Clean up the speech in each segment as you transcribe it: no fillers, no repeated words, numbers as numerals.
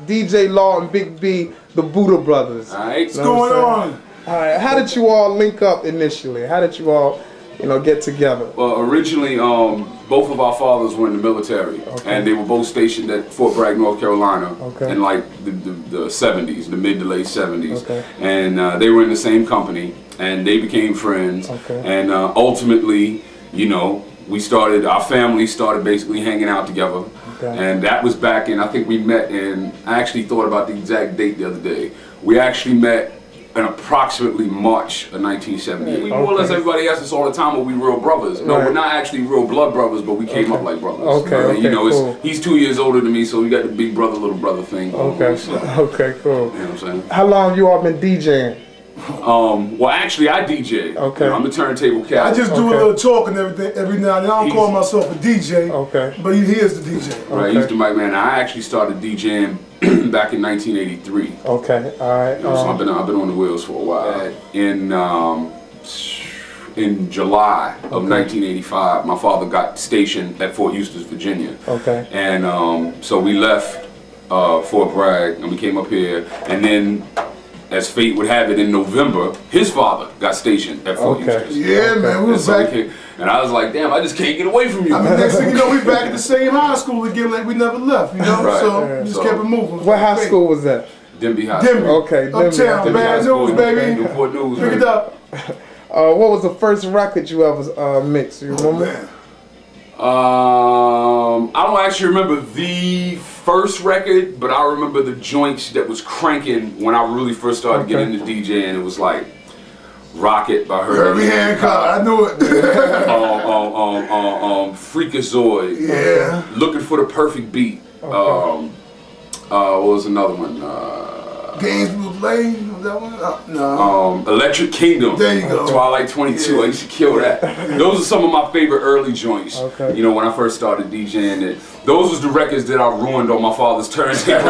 DJ Law and BigB, the Buddah Brothas. All right, what's going on? All right, how did you all link up initially? How did you all, get together? Well, originally, both of our fathers were in the military, and they were both stationed at Fort Bragg, North Carolina, in like the 70s, the mid to late 70s. And they were in the same company, and they became friends. And ultimately, our family started basically hanging out together. And that was back in, I think we met in, I actually thought about the exact date the other day. We actually met in approximately March of 1978. We more or less, everybody asks us all the time, are we real brothers? No, we're not actually real blood brothers, but we came up like brothers. Cool. He's 2 years older than me, so we got the big brother, little brother thing. Okay, cool. You know what I'm saying? How long have you all been DJing? Well, actually, I DJ. I'm a turntable cat. I just do a little talk and everything every now and then. I don't call myself a DJ, but he is the DJ. Right, he's the mic man. I actually started DJing back in 1983. Okay, all right. So I've been on the wheels for a while. In July of 1985, my father got stationed at Fort Eustis, Virginia. And so we left Fort Bragg and we came up here, and then, as fate would have it, in November, his father got stationed at Fort Eustis. Yeah, man, we was back. And I was like, damn, I just can't get away from you. I mean, next thing you know, we back at the same high school again, like we never left, So we just kept it moving. What high school was that? Denby High School. Okay, Uptown, bad news, baby. Newport News. Pick it up. What was the first record you ever mixed? You remember? I don't actually remember the first record, but I remember the joints that was cranking when I really first started getting into DJing. It was like Rocket by Herbie Hancock. I knew it. Freakazoid. Yeah. Looking for the Perfect Beat. What was another one? Gainesville Lane, was that one? No. Electric Kingdom. There you go. Twilight 22. I used to kill that. Those are some of my favorite early joints. When I first started DJing, those was the records that I ruined on my father's turntable,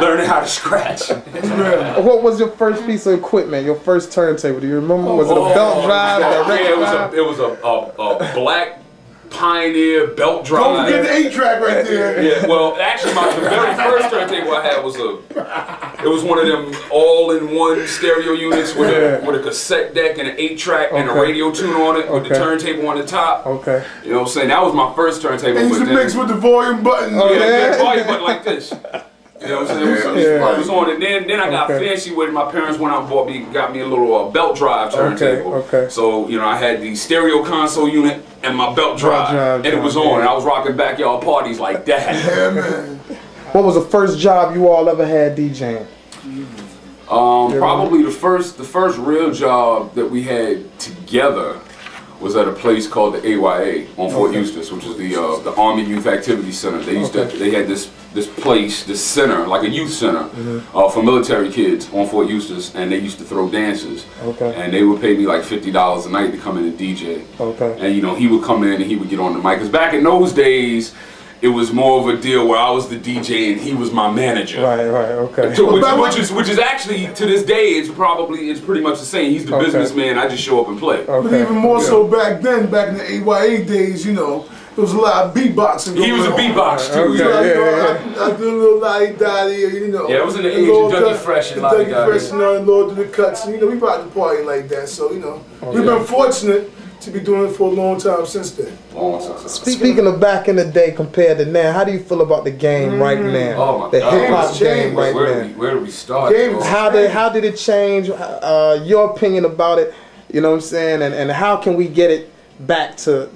learning how to scratch. What was your first piece of equipment? Your first turntable? Do you remember? Was it a belt drive? It was a black Pioneer belt drive. Don't forget the 8-track right there. Yeah, well, actually, the very first turntable I had was one of them all-in-one stereo units with a cassette deck and an 8-track and a radio tuner on it with the turntable on the top. You know what I'm saying? That was my first turntable. And you should mix with the volume button. The volume button like this. You know what I'm saying? It was on it. Then I got fancy with it. My parents went out and got me a little belt drive turntable. So, I had the stereo console unit and my belt drive, and it was on. And I was rocking backyard parties like that. Yeah, man. What was the first job you all ever had DJing? Probably the first real job that we had together was at a place called the AYA on Fort Eustis, which is the Army Youth Activity Center. They had this place, this center, like a youth center for military kids on Fort Eustis, and they used to throw dances. And they would pay me like $50 a night to come in and DJ. And he would come in and he would get on the mic. Because back in those days, it was more of a deal where I was the DJ and he was my manager. Which is actually, to this day, it's pretty much the same. He's the businessman, I just show up and play. But even more so back then, back in the AYA days, there was a lot of beatboxing. He was a beatbox too. I do a little lottie-dottie, Yeah, it was in the age of Dougie Fresh and lottie-dottie. Dougie Fresh and Lord do the cuts. We rock the party like that. So, we've been fortunate to be doing it for a long time since then. Speaking of back in the day compared to now, how do you feel about the game right now? Oh my the God. hip-hop game right now. Where do we start? How did it change? Your opinion about it, you know what I'm saying? And how can we get it back to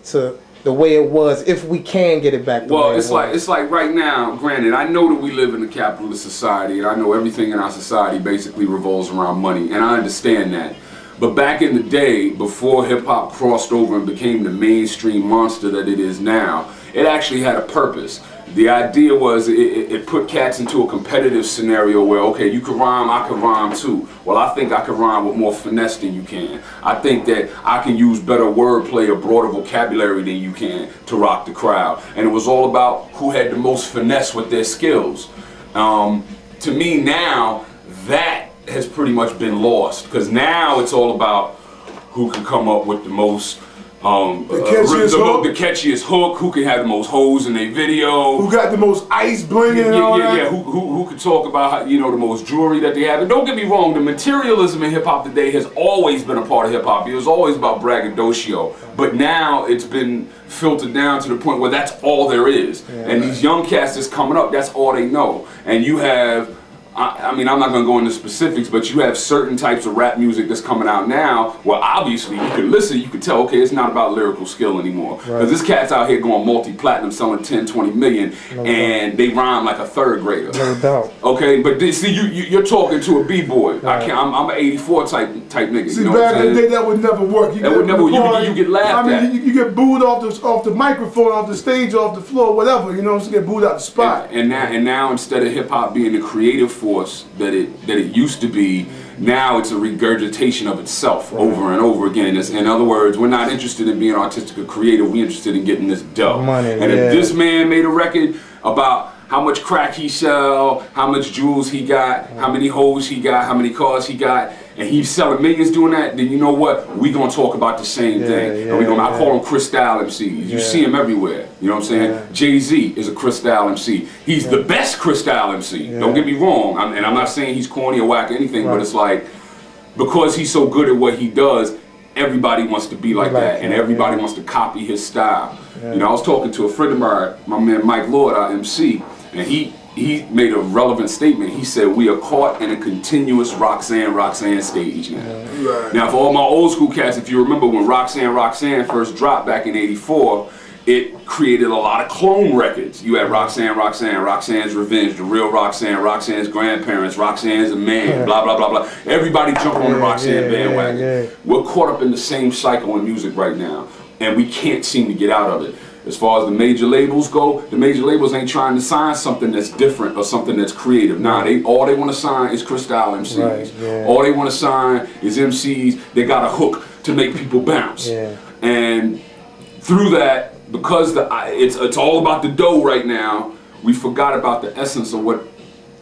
the way it was, if we can get it back the way it was? Well, it's like right now, granted, I know that we live in a capitalist society, and I know everything in our society basically revolves around money, and I understand that. But back in the day, before hip-hop crossed over and became the mainstream monster that it is now, it actually had a purpose. The idea was it put cats into a competitive scenario where, okay, you can rhyme, I can rhyme too. Well, I think I can rhyme with more finesse than you can. I think that I can use better wordplay or broader vocabulary than you can to rock the crowd. And it was all about who had the most finesse with their skills. To me now, that has pretty much been lost, because now it's all about who can come up with the most the catchiest hook, who can have the most hoes in their video, who got the most ice bling and all that. who could talk about how, you know, the most jewelry that they have. And don't get me wrong, the materialism in hip hop today has always been a part of hip hop. It was always about braggadocio, but now it's been filtered down to the point where that's all there is. And these young cats that's coming up, that's all they know. And you have, I mean, I'm not going to go into specifics, but you have certain types of rap music that's coming out now where obviously you can listen, you can tell, okay, it's not about lyrical skill anymore. Because this cat's out here going multi-platinum, selling 10, 20 million, and they rhyme like a third grader. No doubt. Okay, but see, you're talking to a B-boy. I'm an 84 type nigga. See, you know back in the day, that would never work. You get laughed at. You get booed off the microphone, off the stage, off the floor, whatever. You know, so you get booed out the spot. And now instead of hip hop being the creative force that it used to be, now it's a regurgitation of itself over and over again. In other words, we're not interested in being artistic or creative. We're interested in getting this dough. Money, and if this man made a record about how much crack he sell, how much jewels he got, how many hoes he got, how many cars he got, and he's selling millions doing that, then you know what? We're going to talk about the same thing. And I call them Crystal MCs. You see him everywhere. You know what I'm saying? Jay-Z is a Crystal MC. He's the best Crystal MC. Don't get me wrong. I'm not saying he's corny or whack or anything, but it's like, because he's so good at what he does, everybody wants to be like that, and everybody wants to copy his style. You know, I was talking to a friend of mine, my man Mike Lord, our MC, and he made a relevant statement. He said, we are caught in a continuous Roxanne stage now. Now, for all my old school cats, if you remember when Roxanne first dropped back in '84, it created a lot of clone records. You had Roxanne's Revenge, The Real Roxanne's Grandparents, Roxanne's a Man, blah, blah, blah, blah. Everybody jumped on the Roxanne bandwagon. We're caught up in the same cycle in music right now, and we can't seem to get out of it. As far as the major labels go, the major labels ain't trying to sign something that's different or something that's creative. Nah, all they want to sign is Crystal MCs. All they want to sign is MCs that got a hook to make people bounce. And through that, because it's all about the dough right now, we forgot about the essence of what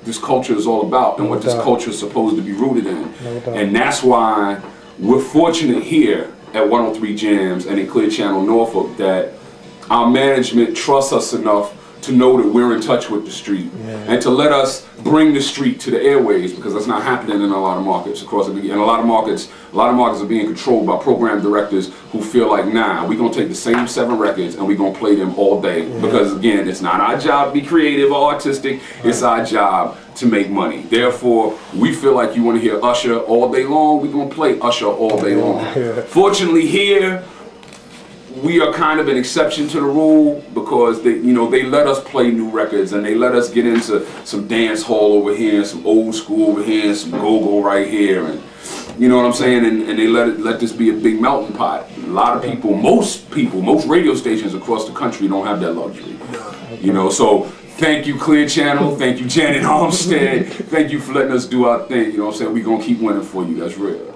this culture is all about and what this culture is supposed to be rooted in. And that's why we're fortunate here at 103 Jams and in Clear Channel Norfolk that our management trusts us enough to know that we're in touch with the street and to let us bring the street to the airways, because that's not happening in a lot of markets across the and a lot of markets are being controlled by program directors who feel like, nah, we're gonna take the same 7 records and we're gonna play them all day, because again, it's not our job to be creative or artistic, it's our job to make money. Therefore, we feel like you want to hear Usher all day long, we're gonna play Usher all day long. Fortunately here, we are kind of an exception to the rule, because they let us play new records and they let us get into some dance hall over here and some old school over here and some go-go right here, and you know what I'm saying, and they let this be a big melting pot. A lot of people, most radio stations across the country don't have that luxury. You know, so thank you Clear Channel, thank you Janet Armstead, thank you for letting us do our thing. You know what I'm saying? We're gonna keep winning for you. That's real.